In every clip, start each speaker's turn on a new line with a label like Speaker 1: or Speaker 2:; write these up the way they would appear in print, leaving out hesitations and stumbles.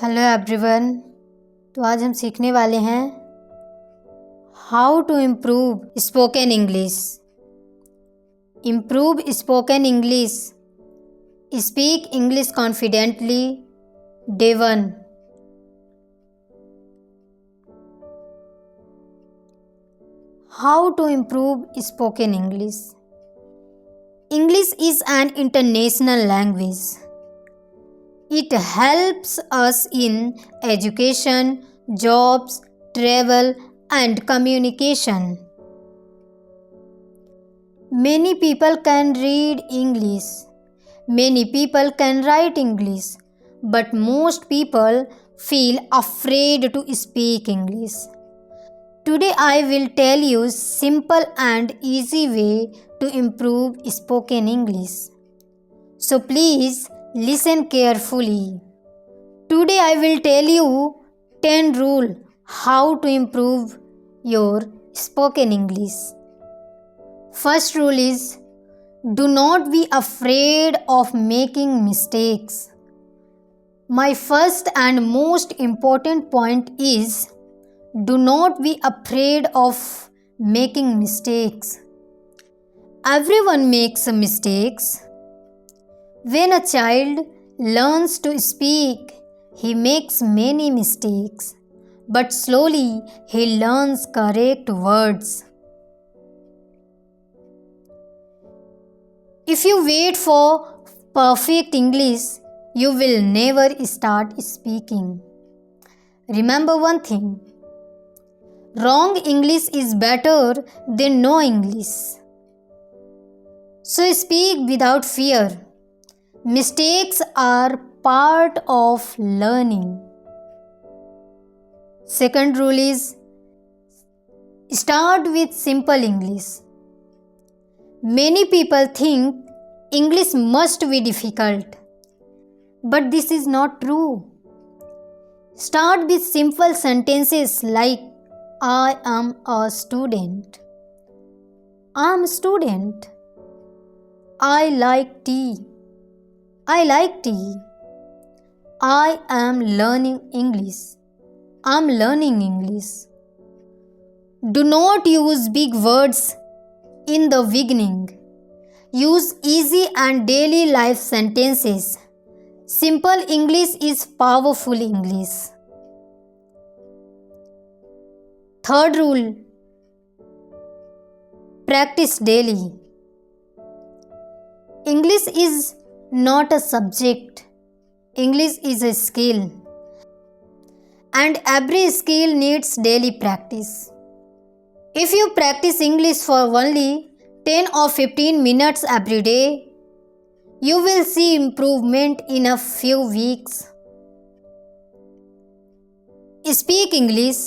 Speaker 1: Hello everyone. तो आज हम सीखने वाले हैं how to improve spoken English. Improve spoken English, speak English confidently, day 1। How to improve spoken English. English is an international language. It helps us in education, jobs, travel, and communication. Many people can read English. Many people can write English. But most people feel afraid to speak English. Today I will tell you simple and easy way to improve spoken English. So please listen carefully. Today I will tell you 10 rules how to improve your spoken English. First rule is do not be afraid of making mistakes. My first and most important point is do not be afraid of making mistakes. Everyone makes mistakes. When a child learns to speak, he makes many mistakes, but slowly he learns correct words. If you wait for perfect English, you will never start speaking. Remember one thing. Wrong English is better than no English. So speak without fear. Mistakes are part of learning. Second rule is start with simple English. Many people think English must be difficult, but this is not true. Start with simple sentences like I am a student. I am a student. I like tea. I like tea. I am learning English. I am learning English. Do not use big words in the beginning. Use easy and daily life sentences. Simple English is powerful English. Third rule, practice daily. English is not a subject. English is a skill. And every skill needs daily practice. If you practice English for only 10 or 15 minutes every day, you will see improvement in a few weeks. Speak English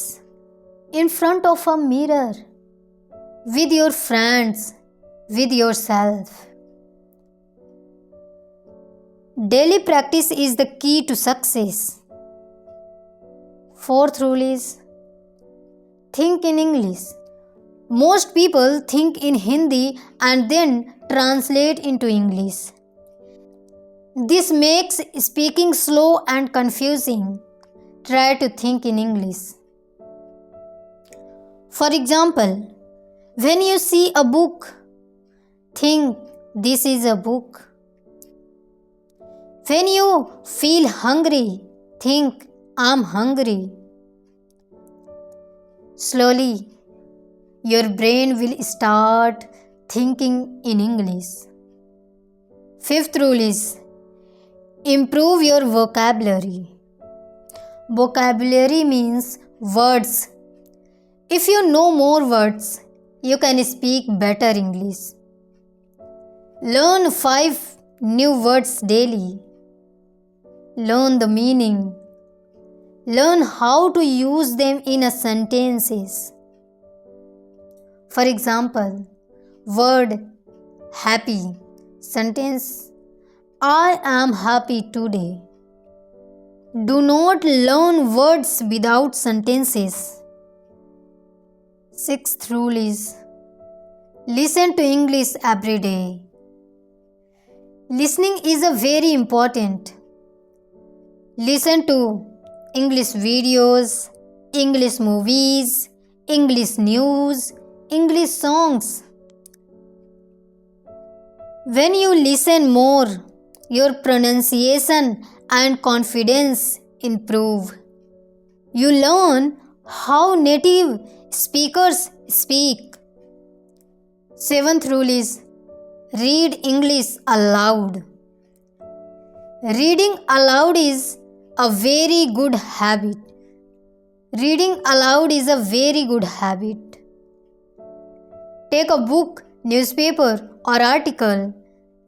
Speaker 1: in front of a mirror, with your friends, with yourself. Daily practice is the key to success. Fourth rule is think in English. Most people think in Hindi and then translate into English. This makes speaking slow and confusing. Try to think in English. For example, when you see a book, think this is a book. When you feel hungry, think I'm hungry. Slowly, your brain will start thinking in English. Fifth rule is improve your vocabulary. Vocabulary means words. If you know more words, you can speak better English. Learn 5 new words daily. Learn the meaning. Learn how to use them in a sentences. For example, word happy. Sentence I am happy today. Do not learn words without sentences. Sixth rule is listen to English every day. Listening is a very important. Listen to English videos, English movies, English news, English songs. When you listen more, your pronunciation and confidence improve. You learn how native speakers speak. Seventh rule is read English aloud. Reading aloud is a very good habit. Reading aloud is a very good habit. Take a book, newspaper, or article.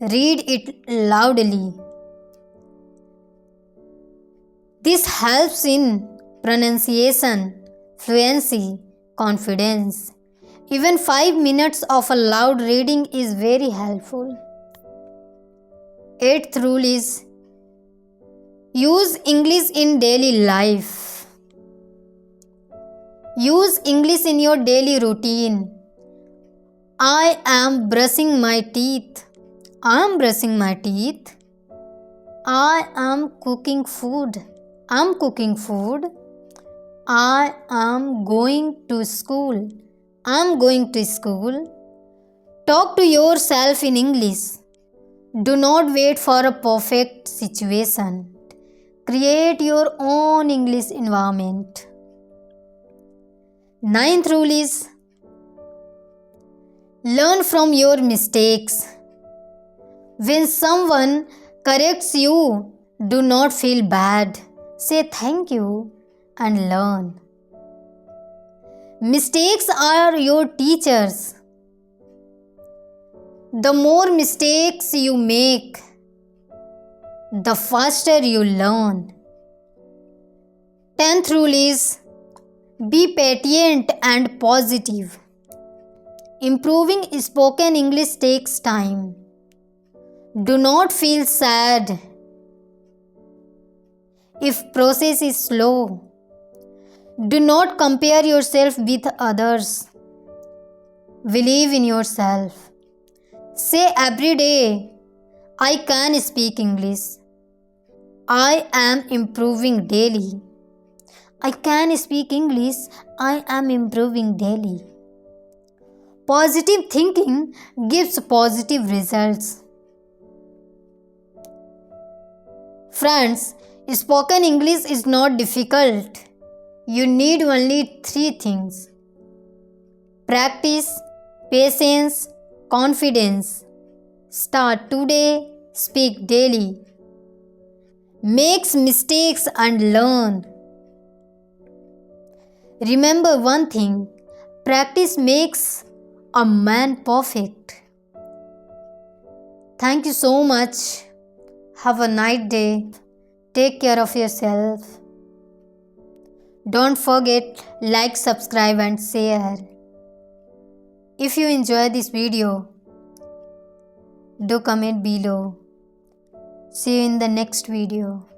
Speaker 1: Read it loudly. This helps in pronunciation, fluency, confidence. Even 5 minutes of a loud reading is very helpful. Eighth rule is use English in daily life. Use English in your daily routine. I am brushing my teeth. I am brushing my teeth. I am cooking food. I am cooking food. I am going to school. I am going to school. Talk to yourself in English. Do not wait for a perfect situation. Create your own English environment. Ninth rule is learn from your mistakes. When someone corrects you, do not feel bad. Say thank you and learn. Mistakes are your teachers. The more mistakes you make, the faster you learn. 10th rule is be patient and positive. Improving spoken English takes time. Do not feel sad if process is slow. Do not compare yourself with others. Believe in yourself. Say every day, I can speak English. I am improving daily. I can speak English. I am improving daily. Positive thinking gives positive results. Friends, spoken English is not difficult. You need only 3 things: practice, patience, confidence. Start today, speak daily. Make mistakes and learn. Remember one thing: practice makes a man perfect. Thank you so much. Have a nice day. Take care of yourself. Don't forget, like, subscribe and share. If you enjoy this video, do comment below. See you in the next video.